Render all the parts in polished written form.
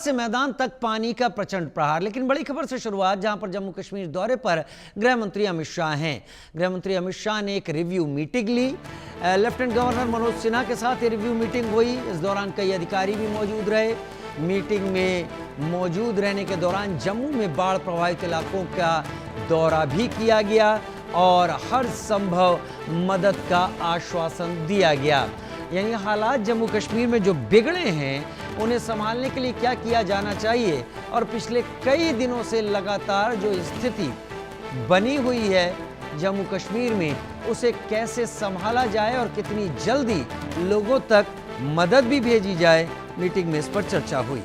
से मैदान तक पानी का प्रचंड प्रहार। लेकिन बड़ी खबर से शुरुआत, जहां पर जम्मू कश्मीर दौरे पर गृह मंत्री अमित शाह हैं। गृह मंत्री अमित शाह ने एक रिव्यू मीटिंग ली। लेफ्टिनेंट गवर्नर मनोज सिन्हा के साथ ये रिव्यू मीटिंग हुई। इस दौरान कई अधिकारी भी मौजूद रहे। मीटिंग में मौजूद रहने के दौरान जम्मू में बाढ़ प्रभावित इलाकों का दौरा भी किया गया और हर संभव मदद का आश्वासन दिया गया। यानी हालात जम्मू कश्मीर में जो बिगड़े हैं उन्हें संभालने के लिए क्या किया जाना चाहिए और पिछले कई दिनों से लगातार जो स्थिति बनी हुई है जम्मू कश्मीर में, उसे कैसे संभाला जाए और कितनी जल्दी लोगों तक मदद भी भेजी जाए, मीटिंग में इस पर चर्चा हुई।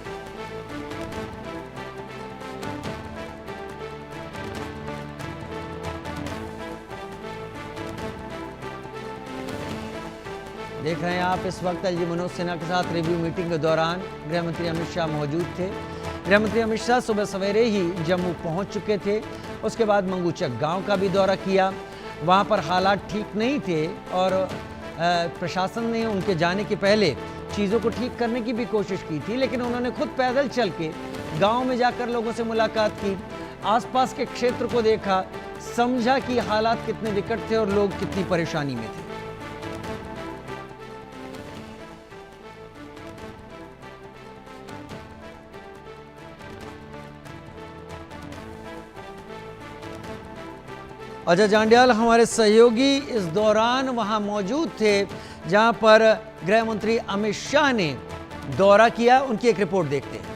देख रहे हैं आप इस वक्त एलजी मनोज सिन्हा के साथ रिव्यू मीटिंग के दौरान गृह मंत्री अमित शाह मौजूद थे। गृह मंत्री अमित शाह सुबह सवेरे ही जम्मू पहुंच चुके थे। उसके बाद मंगूचक गांव का भी दौरा किया। वहां पर हालात ठीक नहीं थे और प्रशासन ने उनके जाने के पहले चीज़ों को ठीक करने की भी कोशिश की थी, लेकिन उन्होंने खुद पैदल चल के गाँव में जाकर लोगों से मुलाकात की, आसपास के क्षेत्र को देखा, समझा कि हालात कितने विकट थे और लोग कितनी परेशानी में थे। अजय जांड्याल हमारे सहयोगी इस दौरान वहां मौजूद थे जहां पर गृह मंत्री अमित शाह ने दौरा किया। उनकी एक रिपोर्ट देखते हैं।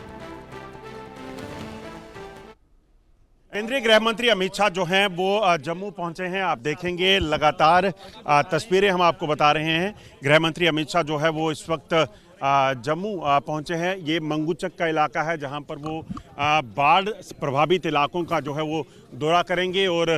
केंद्रीय गृह मंत्री अमित शाह जो हैं वो जम्मू पहुंचे हैं। आप देखेंगे लगातार तस्वीरें हम आपको बता रहे हैं। गृह मंत्री अमित शाह जो है वो इस वक्त जम्मू पहुंचे हैं। ये मंगूचक का इलाका है जहां पर वो बाढ़ प्रभावित इलाकों का जो है वो दौरा करेंगे और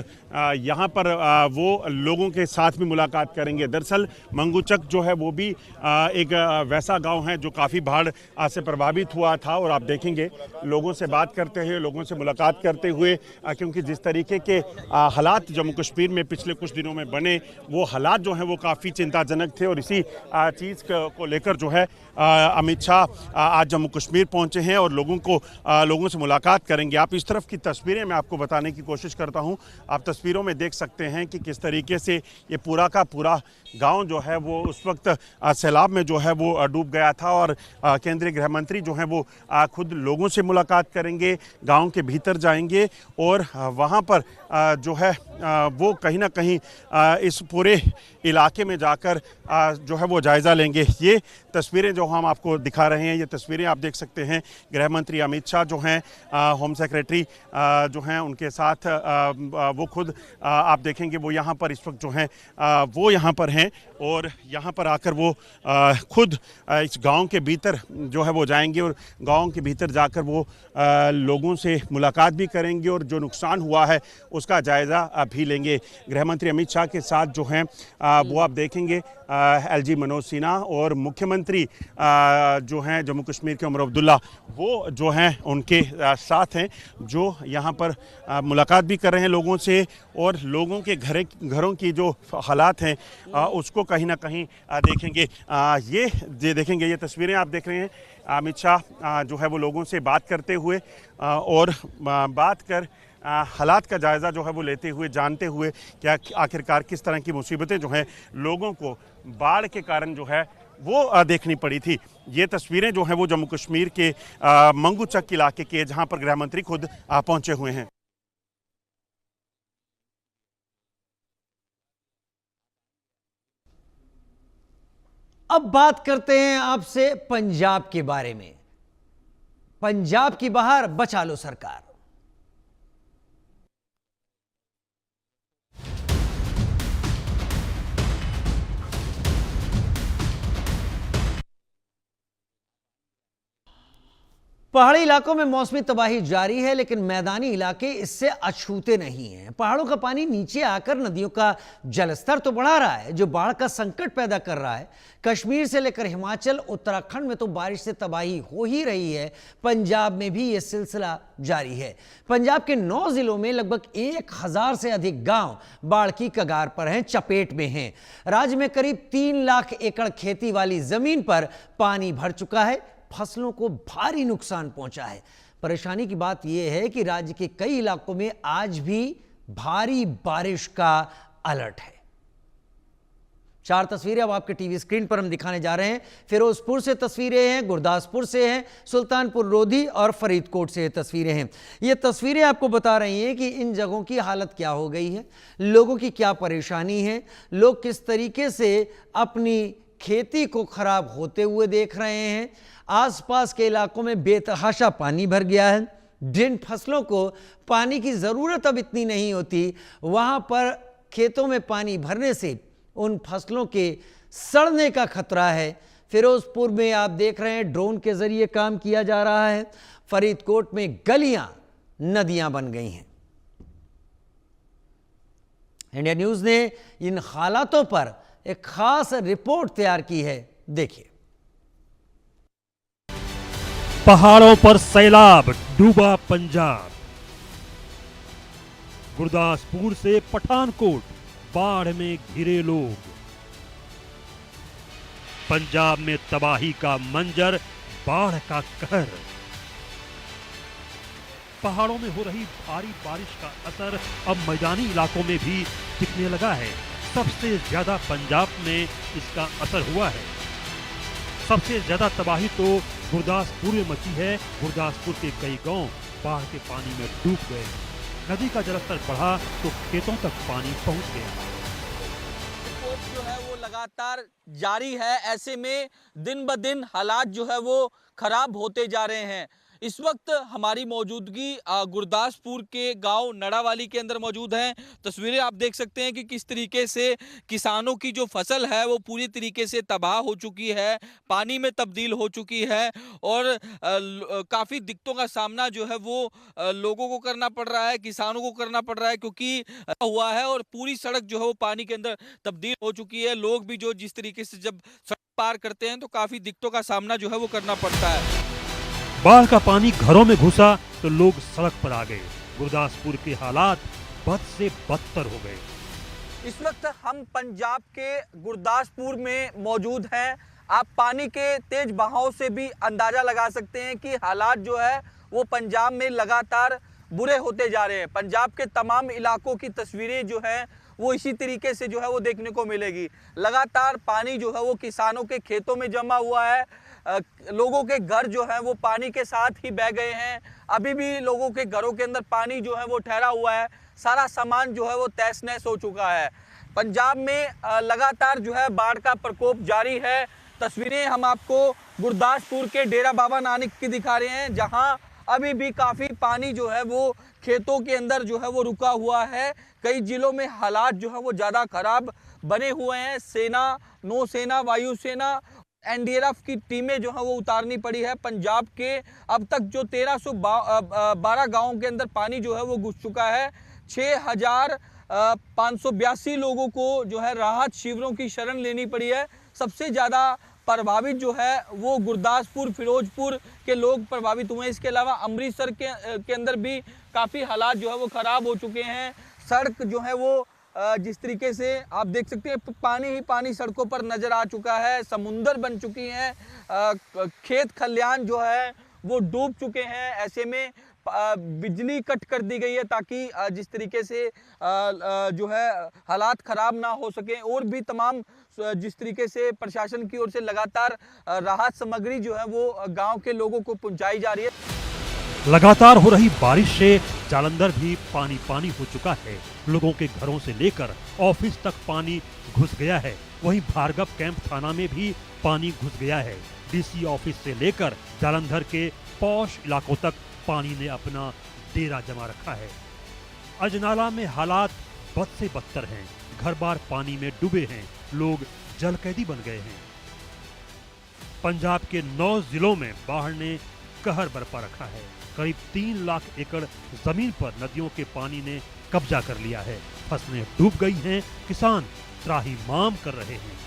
यहां पर वो लोगों के साथ भी मुलाकात करेंगे। दरअसल मंगूचक जो है वो भी एक वैसा गांव है जो काफ़ी बाढ़ से प्रभावित हुआ था और आप देखेंगे लोगों से बात करते हुए, लोगों से मुलाकात करते हुए, क्योंकि जिस तरीके के हालात जम्मू कश्मीर में पिछले कुछ दिनों में बने, वो हालात जो हैं वो काफ़ी चिंताजनक थे और इसी चीज़ को लेकर जो है अमित शाह आज जम्मू कश्मीर पहुंचे हैं और लोगों से मुलाकात करेंगे। आप इस तरफ की तस्वीरें मैं आपको बताने की कोशिश करता हूं। आप तस्वीरों में देख सकते हैं कि किस तरीके से ये पूरा का पूरा गांव जो है वो उस वक्त सैलाब में जो है वो डूब गया था और केंद्रीय गृह मंत्री जो है वो खुद लोगों से मुलाकात करेंगे, गांव के भीतर जाएंगे और वहां पर जो है वो कहीं ना कहीं इस पूरे इलाके में जाकर जो है वो जायज़ा लेंगे। ये तस्वीरें जो हम आपको दिखा रहे हैं, ये तस्वीरें आप देख सकते हैं। गृह मंत्री अमित शाह जो हैं, होम सेक्रेटरी जो हैं, उनके साथ वो खुद आप देखेंगे वो यहाँ पर इस वक्त जो हैं वो यहाँ पर हैं और यहाँ पर आकर वो खुद इस गांव के भीतर जो है वो जाएंगे और गांव के भीतर जाकर वो लोगों से मुलाकात भी करेंगे और जो नुकसान हुआ है उसका जायज़ा भी लेंगे। गृह मंत्री अमित शाह के साथ जो हैं वो आप देखेंगे एलजी मनोज सिन्हा और मुख्यमंत्री जो हैं जम्मू कश्मीर के उमर अब्दुल्ला, वो जो हैं उनके साथ हैं, जो यहाँ पर मुलाकात भी कर रहे हैं लोगों से और लोगों के घरों की जो हालात हैं उसको कहीं ना कहीं देखेंगे। ये देखेंगे, ये तस्वीरें आप देख रहे हैं अमित शाह जो है वो लोगों से बात करते हुए और बात कर हालात का जायज़ा जो है वो लेते हुए, जानते हुए क्या आखिरकार किस तरह की मुसीबतें जो हैं लोगों को बाढ़ के कारण जो है वो देखनी पड़ी थी। ये तस्वीरें जो हैं वो जम्मू कश्मीर के मंगूचक इलाके के, जहां पर गृह मंत्री खुद पहुंचे हुए हैं। अब बात करते हैं आपसे पंजाब के बारे में। पंजाब की बहार बचा लो सरकार। पहाड़ी इलाकों में मौसमी तबाही जारी है, लेकिन मैदानी इलाके इससे अछूते नहीं हैं। पहाड़ों का पानी नीचे आकर नदियों का जलस्तर तो बढ़ा रहा है, जो बाढ़ का संकट पैदा कर रहा है। कश्मीर से लेकर हिमाचल, उत्तराखंड में तो बारिश से तबाही हो ही रही है। पंजाब में भी यह सिलसिला जारी है। पंजाब के 9 जिलों में लगभग 1000 से अधिक गांव बाढ़ की कगार पर हैं, चपेट में हैं। राज्य में करीब 3 लाख एकड़ खेती वाली जमीन पर पानी भर चुका है। फसलों को भारी नुकसान पहुंचा है। परेशानी की बात यह है कि राज्य के कई इलाकों में आज भी भारी बारिश का अलर्ट है। 4 तस्वीरें अब आपके टीवी स्क्रीन पर हम दिखाने जा रहे हैं। फिरोजपुर से तस्वीरें हैं, गुरदासपुर से हैं, सुल्तानपुर लोधी और फरीदकोट से तस्वीरें हैं। ये तस्वीरें आपको बता रही हैं कि इन जगहों की हालत क्या हो गई है, लोगों की क्या परेशानी है, लोग किस तरीके से अपनी खेती को खराब होते हुए देख रहे हैं। आसपास के इलाकों में बेतहाशा पानी भर गया है। जिन फसलों को पानी की ज़रूरत अब इतनी नहीं होती, वहाँ पर खेतों में पानी भरने से उन फसलों के सड़ने का खतरा है। फिरोजपुर में आप देख रहे हैं ड्रोन के जरिए काम किया जा रहा है। फरीदकोट में गलियां नदियां बन गई हैं। इंडिया न्यूज ने इन हालातों पर एक खास रिपोर्ट तैयार की है, देखिए। पहाड़ों पर सैलाब, डूबा पंजाब। गुरदासपुर से पठानकोट बाढ़ में घिरे लोग। पंजाब में तबाही का मंजर, बाढ़ का कहर। पहाड़ों में हो रही भारी बारिश का असर अब मैदानी इलाकों में भी दिखने लगा है। सबसे ज्यादा पंजाब में इसका असर हुआ है। सबसे ज्यादा तबाही तो गुरदासपुर में मची है। गुरदासपुर के कई गांव बाढ़ के पानी में डूब गए। नदी का जलस्तर बढ़ा तो खेतों तक पानी पहुंच गया। रिपोर्ट जो है वो लगातार जारी है। ऐसे में दिन ब दिन हालात जो है वो खराब होते जा रहे हैं। इस वक्त हमारी मौजूदगी गुरदासपुर के गांव नड़ावाली के अंदर मौजूद हैं। तस्वीरें आप देख सकते हैं कि किस तरीके से किसानों की जो फसल है वो पूरी तरीके से तबाह हो चुकी है, पानी में तब्दील हो चुकी है और काफ़ी दिक्कतों का सामना जो है वो लोगों को करना पड़ रहा है, किसानों को करना पड़ रहा है, क्योंकि हुआ है और पूरी सड़क जो है वो पानी के अंदर तब्दील हो चुकी है। लोग भी जो जिस तरीके से जब सड़क पार करते हैं तो काफ़ी दिक्कतों का सामना जो है वो करना पड़ता है। बाढ़ का पानी घरों में घुसा तो लोग सड़क पर आ गए। गुरदासपुर के हालात बद से बदतर हो गए। इस वक्त हम पंजाब के गुरदासपुर में मौजूद हैं। आप पानी के तेज बहाव से भी अंदाजा लगा सकते हैं कि हालात जो है वो पंजाब में लगातार बुरे होते जा रहे हैं। पंजाब के तमाम इलाकों की तस्वीरें जो हैं वो इसी तरीके से जो है वो देखने को मिलेगी। लगातार पानी जो है वो किसानों के खेतों में जमा हुआ है। लोगों के घर जो है वो पानी के साथ ही बह गए हैं। अभी भी लोगों के घरों के अंदर पानी जो है वो ठहरा हुआ है। सारा सामान जो है वो तहस नहस हो चुका है। पंजाब में लगातार जो है बाढ़ का प्रकोप जारी है। तस्वीरें हम आपको गुरदासपुर के डेरा बाबा नानक की दिखा रहे हैं, जहां अभी भी काफ़ी पानी जो है वो खेतों के अंदर जो है वो रुका हुआ है। कई जिलों में हालात जो है वो ज़्यादा खराब बने हुए हैं। सेना, नौसेना, वायुसेना, एनडीआरएफ की टीमें जो है वो उतारनी पड़ी है। पंजाब के अब तक जो 1312 गाँवों के अंदर पानी जो है वो घुस चुका है। 6582 लोगों को जो है राहत शिविरों की शरण लेनी पड़ी है। सबसे ज़्यादा प्रभावित जो है वो गुरदासपुर, फिरोजपुर के लोग प्रभावित हुए हैं। इसके अलावा अमृतसर के अंदर भी काफ़ी हालात जो है वो ख़राब हो चुके हैं। सड़क जो है वो जिस तरीके से आप देख सकते हैं पानी ही पानी सड़कों पर नज़र आ चुका है। समुंदर बन चुकी हैं। खेत खलियान जो है वो डूब चुके हैं। ऐसे में बिजली कट कर दी गई है ताकि जिस तरीके से जो है हालात ख़राब ना हो सके। और भी तमाम जिस तरीके से प्रशासन की ओर से लगातार राहत सामग्री जो है वो गांव के लोगों को पहुंचाई जा रही है। लगातार हो रही बारिश से जालंधर भी पानी पानी हो चुका है। लोगों के घरों से लेकर ऑफिस तक पानी घुस गया है। वहीं भार्गव कैंप थाना में भी पानी घुस गया है। डीसी ऑफिस से लेकर जालंधर के पौष इलाकों तक पानी ने अपना डेरा जमा रखा है। अजनाला में हालात बद से बदतर हैं। घर बार पानी में डूबे हैं। लोग जलकैदी बन गए हैं। पंजाब के 9 जिलों में बाढ़ ने कहर बरपा रखा है। करीब 3 लाख एकड़ जमीन पर नदियों के पानी ने कब्जा कर लिया है। फसलें डूब गई हैं। किसान त्राहिमाम कर रहे हैं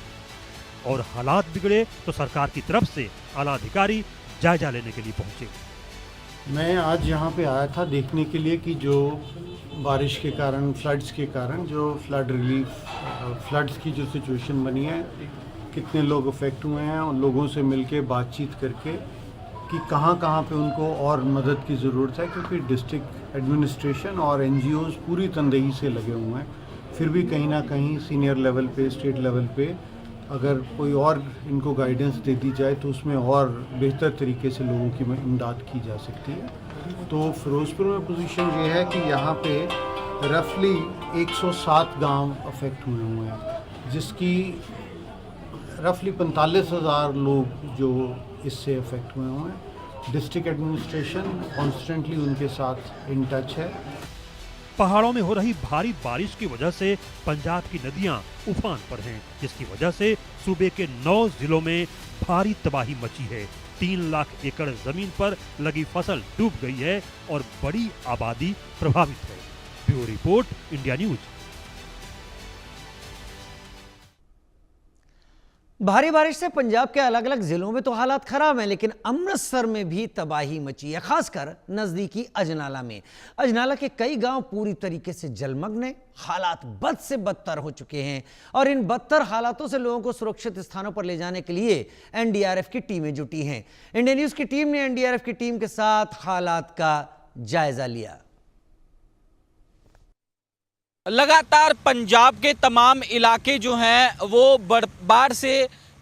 और हालात बिगड़े तो सरकार की तरफ से आला अधिकारी जायजा लेने के लिए पहुंचे। मैं आज यहाँ पे आया था देखने के लिए कि जो बारिश के कारण, फ्लड्स के कारण जो फ्लड रिलीफ, फ्लड्स की जो सिचुएशन बनी है, कितने लोग अफेक्ट हुए हैं, उन लोगों से मिलके बातचीत करके कि कहाँ कहाँ पे उनको और मदद की ज़रूरत है, क्योंकि डिस्ट्रिक्ट एडमिनिस्ट्रेशन और एनजीओज़ पूरी तनदेही से लगे हुए हैं। फिर भी कहीं ना कहीं सीनियर लेवल पे, स्टेट लेवल पे अगर कोई और इनको गाइडेंस दे दी जाए तो उसमें और बेहतर तरीके से लोगों की इमदाद की जा सकती है। तो फिरोज़पुर में पोजीशन ये है कि यहाँ पे रफली 107 गांव अफेक्ट हुए हैं, जिसकी रफली 45,000 लोग जो इससे अफेक्ट हुए हैं। डिस्ट्रिक्ट एडमिनिस्ट्रेशन कॉन्स्टेंटली उनके साथ इन टच है। पहाड़ों में हो रही भारी बारिश की वजह से पंजाब की नदियां उफान पर हैं, जिसकी वजह से सूबे के 9 जिलों में भारी तबाही मची है। 3 लाख एकड़ जमीन पर लगी फसल डूब गई है और बड़ी आबादी प्रभावित है। Bureau report, India news. भारी बारिश से पंजाब के अलग अलग जिलों में तो हालात खराब हैं, लेकिन अमृतसर में भी तबाही मची है, खासकर नजदीकी अजनाला में। अजनाला के कई गांव पूरी तरीके से जलमग्न हैं। हालात बद से बदतर हो चुके हैं और इन बदतर हालातों से लोगों को सुरक्षित स्थानों पर ले जाने के लिए एनडीआरएफ की टीमें जुटी हैं। इंडिया न्यूज की टीम ने एनडीआरएफ की टीम के साथ हालात का जायजा लिया। लगातार पंजाब के तमाम इलाके जो हैं वो बाढ़ से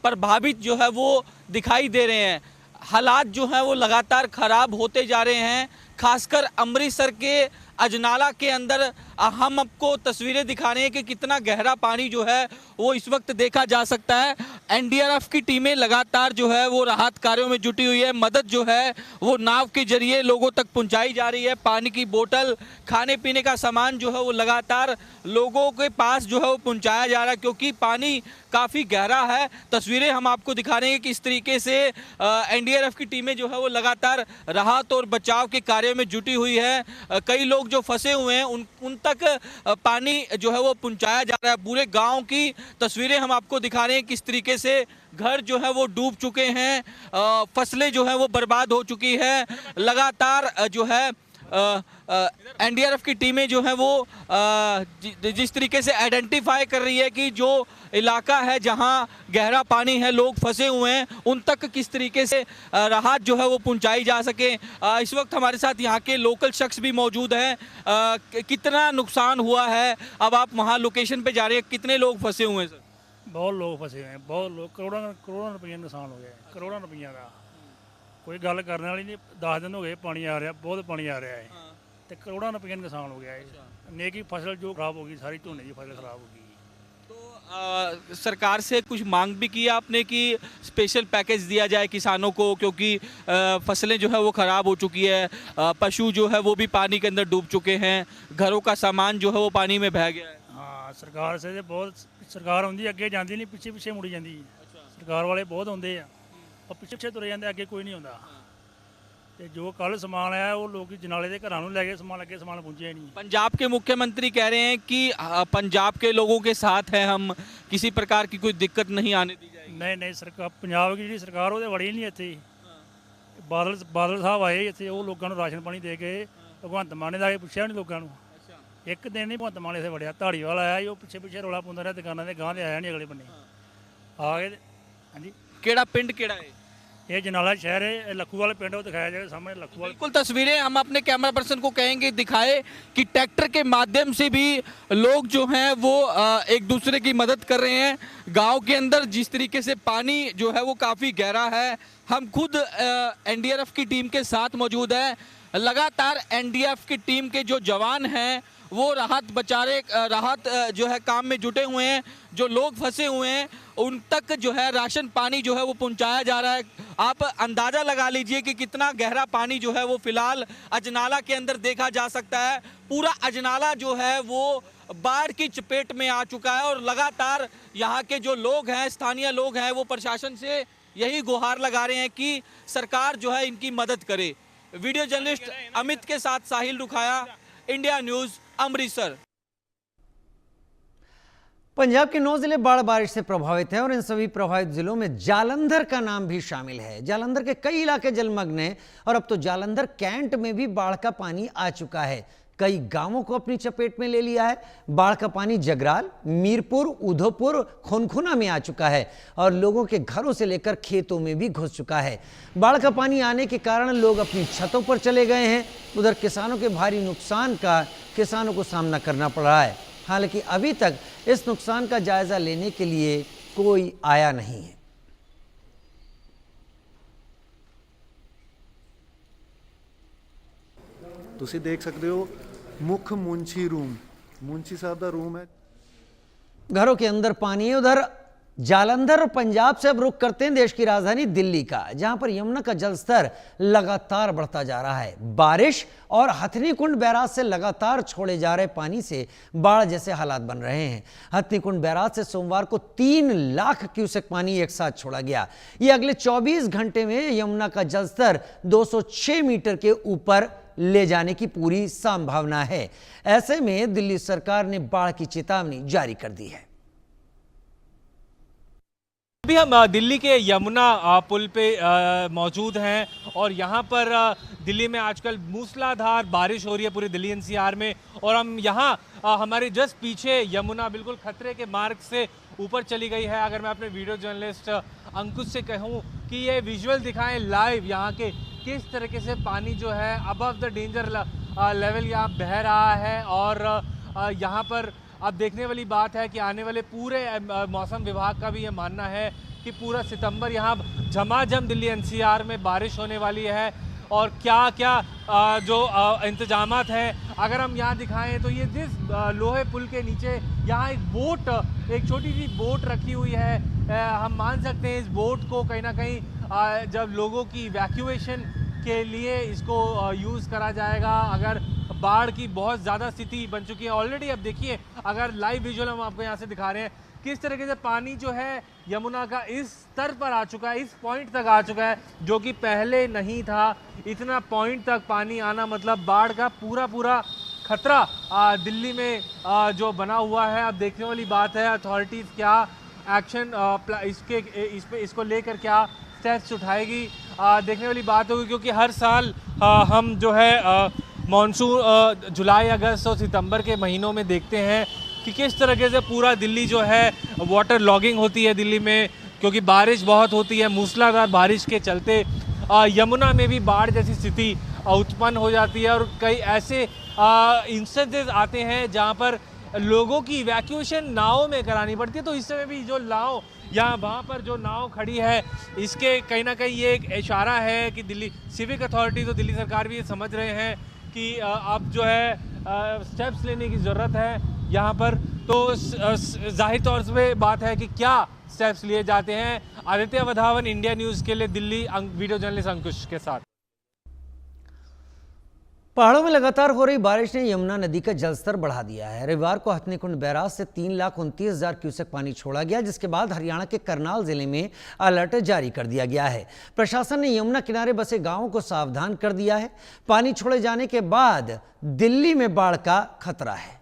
प्रभावित जो है वो दिखाई दे रहे हैं। हालात जो हैं वो लगातार ख़राब होते जा रहे हैं। खासकर अमृतसर के अजनाला के अंदर हम आपको तस्वीरें दिखा रहे हैं कि कितना गहरा पानी जो है वो इस वक्त देखा जा सकता है। एनडीआरएफ की टीमें लगातार जो है वो राहत कार्यों में जुटी हुई है। मदद जो है वो नाव के जरिए लोगों तक पहुंचाई जा रही है। पानी की बोतल, खाने पीने का सामान जो है वो लगातार लोगों के पास जो है वो पहुंचाया जा रहा है, क्योंकि पानी काफ़ी गहरा है। तस्वीरें हम आपको दिखा रहे हैं कि किस तरीके से एनडीआरएफ की टीमें जो है वो लगातार राहत और बचाव के कार्य में जुटी हुई है। कई लोग जो फंसे हुए हैं उन तक पानी जो है वो पहुंचाया जा रहा है। पूरे गांव की तस्वीरें हम आपको दिखा रहे हैं किस तरीके से घर जो है वो डूब चुके हैं, फसलें जो है वो बर्बाद हो चुकी है। लगातार जो है एनडीआरएफ की टीमें जो है वो जिस तरीके से आइडेंटिफाई कर रही है कि जो इलाका है जहां गहरा पानी है, लोग फंसे हुए हैं, उन तक किस तरीके से राहत जो है वो पहुंचाई जा सके। इस वक्त हमारे साथ यहाँ के लोकल शख्स भी मौजूद हैं। कितना नुकसान हुआ है, अब आप वहाँ लोकेशन पे जा रहे हैं, कितने लोग फंसे हुए हैं सर? बहुत लोग फसे हुए हैं, बहुत लोग, करोड़ों रुपये नुकसान हो गया है, करोड़ों रुपये का। कोई गल करने वाली नहीं। 10 दिन हो गए पानी आ रहा, बहुत पानी आ रहा है, तो करोड़ों रुपये नुकसान हो गया है। नेकी फसल जो खराब होगी, सारी झोने की फसल खराब होगी। तो सरकार से कुछ मांग भी की आपने कि स्पेशल पैकेज दिया जाए किसानों को, क्योंकि फसलें जो है वो ख़राब हो चुकी है, पशु जो है वो भी पानी के अंदर डूब चुके हैं, घरों का सामान जो है वो पानी में बह गया है। हाँ, सरकार से बहुत सरकार आती अगे जाती नहीं, पिछे पिछे मुड़ी जाती। सरकार वाले बहुत आते हैं और पिछे पिछे तुरे जाते, अगे कोई नहीं आता। तो जो कल समान आया वो लोग जनाले के घरों लै गए समान, अगे समान पहुँचे नहीं। पंजाब के मुख्यमंत्री कह रहे हैं कि पंजाब के लोगों के साथ हैं हम, किसी प्रकार की कोई दिक्कत नहीं आने दी जाएगी। नहीं, सरकार पंजाब की जी सरकार वो वड़ी नहीं इतने। बादल साहब आए इतने, वो लोगों को राशन पानी दे गए। भगवंत मान ने आके पूछा नहीं लोगों को, एक दिन नहीं भगवंत मान इतने वड़िया। धाड़ीवाल आया, वो पिछे पिछे रौला पाਉਂਦਾ रहा, दुकानों के गांह आया नहीं अगले बन्ने आ गए। हाँ जी, केड़ा पिंड केड़ा है? ये जनाला शहर है, लखूवाल पिंड वो दिखाया जाएगा सामने लखूवाल। बिल्कुल, तस्वीरें हम अपने कैमरा पर्सन को कहेंगे दिखाए कि ट्रैक्टर के माध्यम से भी लोग जो हैं वो एक दूसरे की मदद कर रहे हैं। गांव के अंदर जिस तरीके से पानी जो है वो काफ़ी गहरा है, हम खुद एनडीआरएफ की टीम के साथ मौजूद हैं। लगातार एनडीआरएफ की टीम के जो जवान हैं वो राहत जो है काम में जुटे हुए हैं। जो लोग फंसे हुए हैं उन तक जो है राशन पानी जो है वो पहुंचाया जा रहा है। आप अंदाज़ा लगा लीजिए कि कितना गहरा पानी जो है वो फिलहाल अजनाला के अंदर देखा जा सकता है। पूरा अजनाला जो है वो बाढ़ की चपेट में आ चुका है और लगातार यहाँ के जो लोग हैं, स्थानीय लोग हैं, वो प्रशासन से यही गुहार लगा रहे हैं कि सरकार जो है इनकी मदद करे। वीडियो जर्नलिस्ट अमित के साथ साहिल रुखाया, इंडिया न्यूज़, अमृतसर। पंजाब के 9 जिले बाढ़ बारिश से प्रभावित हैं और इन सभी प्रभावित जिलों में जालंधर का नाम भी शामिल है। जालंधर के कई इलाके जलमग्न हैं और अब तो जालंधर कैंट में भी बाढ़ का पानी आ चुका है। कई गांवों को अपनी चपेट में ले लिया है। बाढ़ का पानी जगराल, मीरपुर, उधोपुर, खुनखुना में आ चुका है और लोगों के घरों से लेकर खेतों में भी घुस चुका है। बाढ़ का पानी आने के कारण लोग अपनी छतों पर चले गए हैं। उधर किसानों के भारी नुकसान का किसानों को सामना करना पड़ रहा है। हालांकि अभी तक इस नुकसान का जायजा लेने के लिए कोई आया नहीं है। ਤੁਸੀਂ ਦੇਖ ਸਕਦੇ ਹੋ ਮੁੱਖ ਮੁੰਸ਼ੀ ਰੂਮ, ਮੁੰਸ਼ੀ ਸਾਹਿਬ ਦਾ रूम है। घरों के अंदर पानी है। उधर जालंधर और पंजाब से अब रुख करते हैं देश की राजधानी दिल्ली का, जहां पर यमुना का जलस्तर लगातार बढ़ता जा रहा है। बारिश और हथनी कुंड बैराज से लगातार छोड़े जा रहे पानी से बाढ़ जैसे हालात बन रहे हैं। हथनी कुंड बैराज से सोमवार को 3 लाख क्यूसेक पानी एक साथ छोड़ा गया। ये अगले 24 घंटे में यमुना का जलस्तर 206 मीटर के ऊपर ले जाने की पूरी संभावना है। ऐसे में दिल्ली सरकार ने बाढ़ की चेतावनी जारी कर दी है। अभी हम दिल्ली के यमुना पुल पे मौजूद हैं और यहाँ पर दिल्ली में आजकल मूसलाधार बारिश हो रही है पूरे दिल्ली एनसीआर में। और हम यहाँ हमारे जस्ट पीछे यमुना बिल्कुल खतरे के मार्ग से ऊपर चली गई है। अगर मैं अपने वीडियो जर्नलिस्ट अंकुश से कहूँ कि ये विजुअल दिखाएं लाइव यहाँ के किस तरीके से पानी जो है अबव द डेंजर लेवल यहाँ बह रहा है। और यहाँ पर अब देखने वाली बात है कि आने वाले पूरे मौसम विभाग का भी ये मानना है कि पूरा सितंबर यहाँ झमाझम दिल्ली एनसीआर में बारिश होने वाली है। और क्या क्या जो इंतजामात हैं अगर हम यहाँ दिखाएं तो ये जिस लोहे पुल के नीचे यहाँ एक बोट, एक छोटी सी बोट रखी हुई है। हम मान सकते हैं इस बोट को कहीं ना कहीं जब लोगों की इवैक्यूएशन के लिए इसको यूज़ करा जाएगा अगर बाढ़ की बहुत ज़्यादा स्थिति बन चुकी है ऑलरेडी। अब देखिए अगर लाइव विजुअल हम आपको यहाँ से दिखा रहे हैं किस तरीके से पानी जो है यमुना का इस स्तर पर आ चुका है, इस पॉइंट तक आ चुका है जो कि पहले नहीं था। इतना पॉइंट तक पानी आना मतलब बाढ़ का पूरा खतरा दिल्ली में जो बना हुआ है। अब देखने वाली बात है अथॉरिटीज़ क्या एक्शन इसको लेकर क्या स्टेप्स उठाएगी, देखने वाली बात होगी। क्योंकि हर साल हम जो है मॉनसून जुलाई, अगस्त और सितंबर के महीनों में देखते हैं कि किस तरीके से पूरा दिल्ली जो है वाटर लॉगिंग होती है दिल्ली में, क्योंकि बारिश बहुत होती है। मूसलाधार बारिश के चलते यमुना में भी बाढ़ जैसी स्थिति उत्पन्न हो जाती है और कई ऐसे इंस्टेंसेस आते हैं जहां पर लोगों की इवैक्यूएशन नावों में करानी पड़ती है। तो इस समय भी जो नाव यहाँ वहाँ पर जो नाव खड़ी है इसके कहीं ना कहीं ये एक इशारा है कि दिल्ली सिविक अथॉरिटी तो दिल्ली सरकार भी ये समझ रहे हैं कि अब जो है स्टेप्स लेने की ज़रूरत है यहाँ पर। तो जाहिर तौर से बात है कि क्या स्टेप्स लिए जाते हैं। आदित्य वधावन, इंडिया न्यूज़ के लिए दिल्ली, वीडियो जर्नलिस्ट अंकुश के साथ। पहाड़ों में लगातार हो रही बारिश ने यमुना नदी का जलस्तर बढ़ा दिया है। रविवार को हथनीकुंड बैराज से 3,29,000 क्यूसेक पानी छोड़ा गया, जिसके बाद हरियाणा के करनाल जिले में अलर्ट जारी कर दिया गया है। प्रशासन ने यमुना किनारे बसे गांवों को सावधान कर दिया है। पानी छोड़े जाने के बाद दिल्ली में बाढ़ का खतरा है।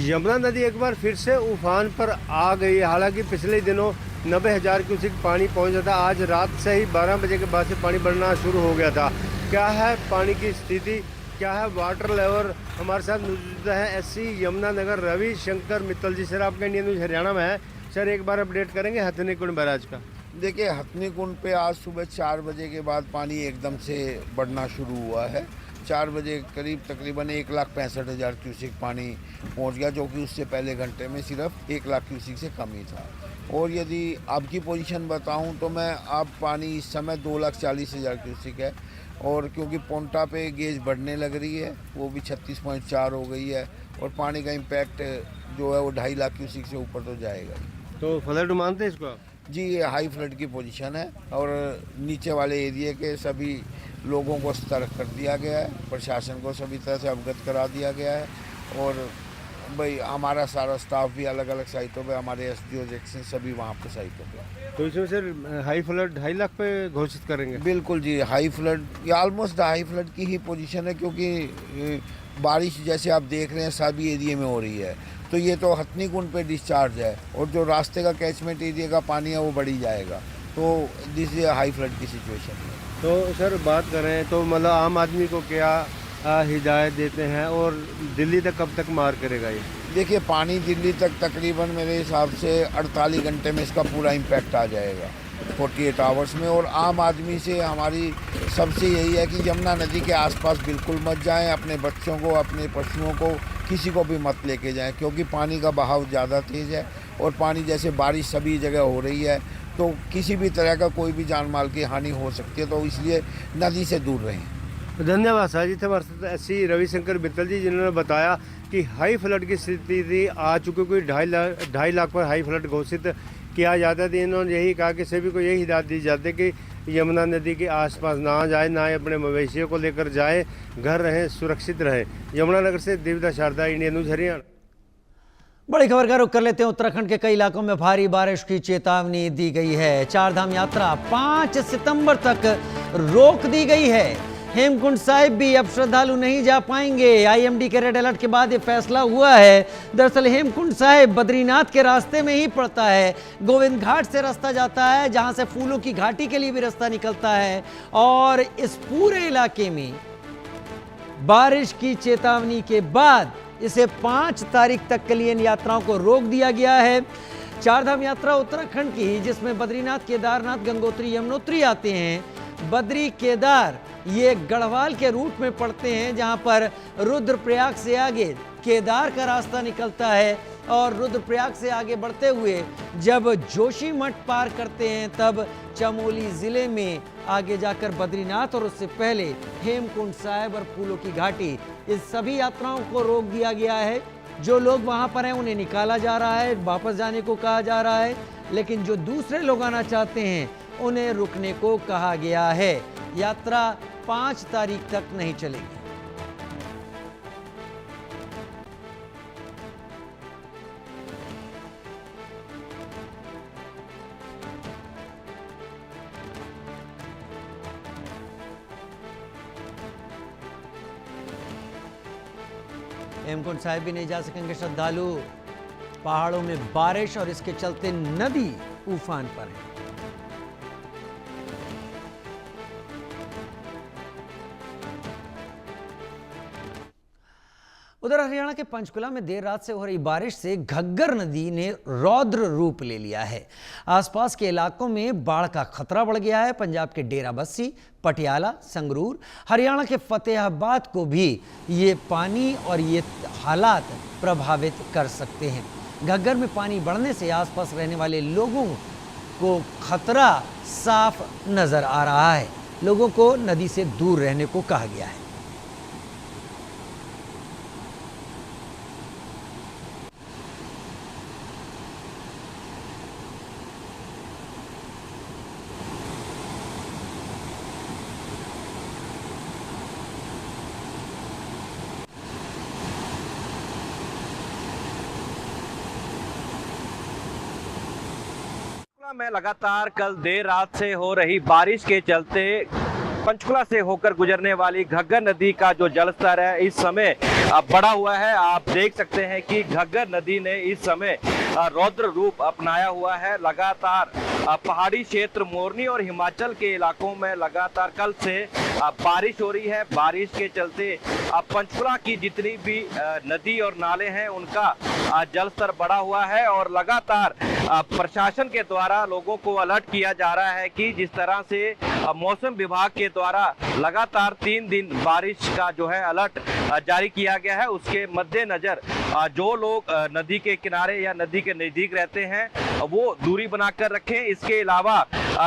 यमुना नदी एक बार फिर से उफान पर आ गई। हालांकि पिछले दिनों 90,000 क्यूसेक पानी पहुंचा था। आज रात से ही 12 बजे के बाद से पानी बढ़ना शुरू हो गया था। क्या है पानी की स्थिति, क्या है वाटर लेवल, हमारे साथ मौजूद है एससी यमुनानगर रवि शंकर मित्तल जी। सर आपका इंडियन न्यूज़ हरियाणा में है। सर एक बार अपडेट करेंगे हथनी कुंड बैराज का। देखिए हथनी कुंड पे आज सुबह 4 बजे के बाद पानी एकदम से बढ़ना शुरू हुआ है। 4 बजे करीब तकरीबन 1,65,000 क्यूसेक पानी पहुंच गया, जो कि उससे पहले घंटे में सिर्फ 1 लाख क्यूसेक से कम ही था। और यदि आपकी पोजीशन बताऊं तो मैं अब पानी इस समय 2,40,000 क्यूसेक है। और क्योंकि पोंटा पे गेज बढ़ने लग रही है, वो भी 36.4 हो गई है और पानी का इम्पैक्ट जो है वो 2.5 लाख क्यूसेक से ऊपर तो जाएगा ही। तो फ्लड मानते हैं इसको आप? जी ये हाई फ्लड की पोजीशन है और नीचे वाले एरिया के सभी लोगों को सतर्क कर दिया गया है। प्रशासन को सभी तरह से अवगत करा दिया गया है और भाई हमारा सारा स्टाफ भी अलग अलग साइटों पे, हमारे एसडीओ सेक्शन सभी वहाँ पे साइटों पे। तो इसमें सर हाई फ्लड 2.5 लाख पे घोषित करेंगे? बिल्कुल जी, हाई फ्लड या ऑलमोस्ट हाई फ्लड की ही पोजीशन है, क्योंकि बारिश जैसे आप देख रहे हैं सभी एरिया में हो रही है, तो ये तो हथनी कुंड पे डिस्चार्ज है और जो रास्ते का कैचमेंट एरिया का पानी है वो बढ़ी जाएगा, तो दिस इज हाई फ्लड की सिचुएशन है। तो सर बात करें तो मतलब आम आदमी को क्या हिदायत देते हैं और दिल्ली तक कब तक मार करेगा ये? देखिए, पानी दिल्ली तक तकरीबन मेरे हिसाब से 48 घंटे में इसका पूरा इम्पैक्ट आ जाएगा, 48 आवर्स में। और आम आदमी से हमारी सबसे यही है कि यमुना नदी के आसपास बिल्कुल मत जाएं, अपने बच्चों को, अपने पशुओं को, किसी को भी मत लेके जाएं, क्योंकि पानी का बहाव ज़्यादा तेज़ है और पानी जैसे बारिश सभी जगह हो रही है तो किसी भी तरह का कोई भी जान माल की हानि हो सकती है, तो इसलिए नदी से दूर रहें। धन्यवाद सर जी। थे हमारे साथ एससी रविशंकर मित्तल जी, जिन्होंने बताया कि हाई फ्लड की स्थिति आ चुकी, कोई 2.5 लाख पर हाई फ्लड घोषित किया जाता है। इन्होंने यही कहा कि सभी को यही हिदायत दी जाती है कि यमुना नदी के आसपास ना जाए, ना ही अपने मवेशियों को लेकर जाए, घर रहें, सुरक्षित रहें। यमुनानगर से देविदास शारदा, इंडिया न्यूज़, हरियाणा। बड़ी खबर का रुख कर लेते हैं। उत्तराखंड के कई इलाकों में भारी बारिश की चेतावनी दी गई है। चारधाम यात्रा 5 सितंबर तक रोक दी गई है। हेमकुंड साहिब भी अब श्रद्धालु नहीं जा पाएंगे। आईएमडी के रेड अलर्ट के बाद ये फैसला हुआ है। दरअसल हेमकुंड साहिब बद्रीनाथ के रास्ते में ही पड़ता है। गोविंद घाट से रास्ता जाता है, जहां से फूलों की घाटी के लिए भी रास्ता निकलता है, और इस पूरे इलाके में बारिश की चेतावनी के बाद इसे 5 तारीख तक के लिए इन यात्राओं को रोक दिया गया है। चारधाम यात्रा उत्तराखंड की, जिसमें बद्रीनाथ, केदारनाथ, गंगोत्री, यमुनोत्री आते हैं। बद्री केदार ये गढ़वाल के रूट में पड़ते हैं, जहां पर रुद्रप्रयाग से आगे केदार का रास्ता निकलता है, और रुद्रप्रयाग से आगे बढ़ते हुए जब जोशीमठ पार करते हैं तब चमोली जिले में आगे जाकर बद्रीनाथ, और उससे पहले हेमकुंड साहिब और फूलों की घाटी, इस सभी यात्राओं को रोक दिया गया है। जो लोग वहां पर हैं उन्हें निकाला जा रहा है, वापस जाने को कहा जा रहा है, लेकिन जो दूसरे लोग आना चाहते हैं उन्हें रुकने को कहा गया है। यात्रा 5 तारीख तक नहीं चलेगी। हेमकुंड साहिब भी नहीं जा सकेंगे श्रद्धालु। पहाड़ों में बारिश और इसके चलते नदी उफान पर है। उधर हरियाणा के पंचकुला में देर रात से हो रही बारिश से घग्गर नदी ने रौद्र रूप ले लिया है। आसपास के इलाकों में बाढ़ का खतरा बढ़ गया है। पंजाब के डेरा बस्सी, पटियाला, संगरूर, हरियाणा के फतेहाबाद को भी ये पानी और ये हालात प्रभावित कर सकते हैं। घग्गर में पानी बढ़ने से आसपास रहने वाले लोगों को खतरा साफ नजर आ रहा है। लोगों को नदी से दूर रहने को कहा गया है। में लगातार कल देर रात से हो रही बारिश के चलते पंचकुला से होकर गुजरने वाली घग्गर नदी का जो जलस्तर है इस समय बढ़ा हुआ है। आप देख सकते हैं कि घग्गर नदी ने इस समय रौद्र रूप अपनाया हुआ है। लगातार पहाड़ी क्षेत्र मोरनी और हिमाचल के इलाकों में लगातार कल से बारिश हो रही है। बारिश के चलते पंचकुला की जितनी भी नदी और नाले हैं उनका जलस्तर बढ़ा हुआ है, और लगातार प्रशासन के द्वारा लोगों को अलर्ट किया जा रहा है कि जिस तरह से मौसम विभाग के द्वारा लगातार 3 दिन बारिश का जो है अलर्ट जारी किया गया है, उसके मद्देनजर जो लोग नदी के किनारे या नदी के नजदीक रहते हैं वो दूरी बनाकर रखें। इसके अलावा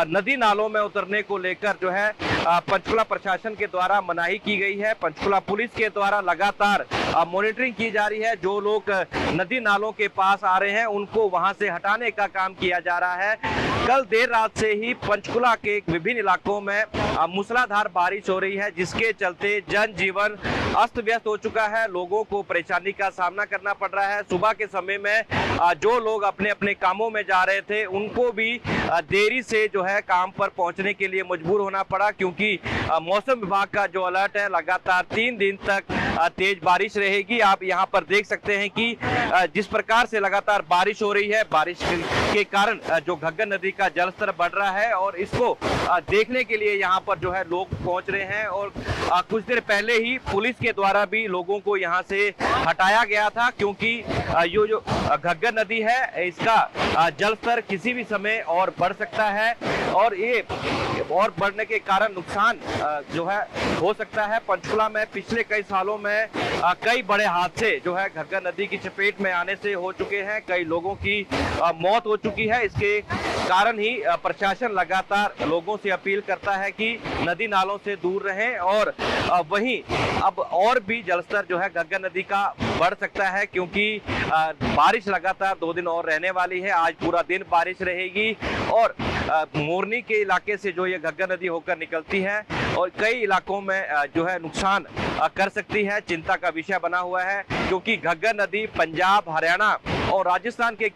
नदी नालों में उतरने को लेकर जो है पंचकुला प्रशासन के द्वारा मनाही की गई है। पंचकुला पुलिस के द्वारा लगातार मॉनिटरिंग की जा रही है। जो लोग नदी नालों के पास आ रहे हैं उनको वहां से हटाने का काम किया जा रहा है। कल देर रात से ही पंचकुला के विभिन्न इलाकों में मूसलाधार बारिश हो रही है, जिसके चलते जनजीवन अस्त व्यस्त हो चुका है। लोगों को परेशानी का सामना करना पड़ रहा है। सुबह के समय में जो लोग अपने अपने कामों में जा रहे थे उनको भी देरी से जो है काम पर पहुंचने के लिए मजबूर होना पड़ा, क्योंकि मौसम विभाग का जो अलर्ट है लगातार 3 दिन तक तेज बारिश रहेगी। आप यहां पर देख सकते हैं कि जिस प्रकार से लगातार बारिश हो रही है, बारिश के कारण जो घग्गर नदी का जलस्तर बढ़ रहा है और इसको देखने के लिए यहां पर जो है लोग पहुंच रहे हैं। और कुछ देर पहले ही पुलिस के द्वारा भी लोगों को यहां से हटाया गया था, क्योंकि ये जो घग्गर नदी है इसका जलस्तर किसी भी समय और बढ़ सकता है और ये और बढ़ने के कारण नुकसान जो है हो सकता है। पंचकुला में पिछले कई सालों में कई बड़े हादसे जो है घग्गर नदी की चपेट में आने से हो चुके हैं। कई लोगों की मौत हो चुकी है। इसके कारण ही प्रशासन लगातार लोगों से अपील करता है कि नदी नालों से दूर रहें। और वहीं अब और भी जलस्तर जो है घग्गर नदी का बढ़ सकता है, क्योंकि बारिश लगातार 2 दिन और रहने वाली है। आज पूरा दिन बारिश रहेगी और मोरनी के इलाके से जो ये घग्गर नदी होकर निकलती है और कई इलाकों में जो है नुकसान कर सकती है। चिंता का विषय बना हुआ है, क्योंकि घग्गर नदी पंजाब, हरियाणा और राजस्थान के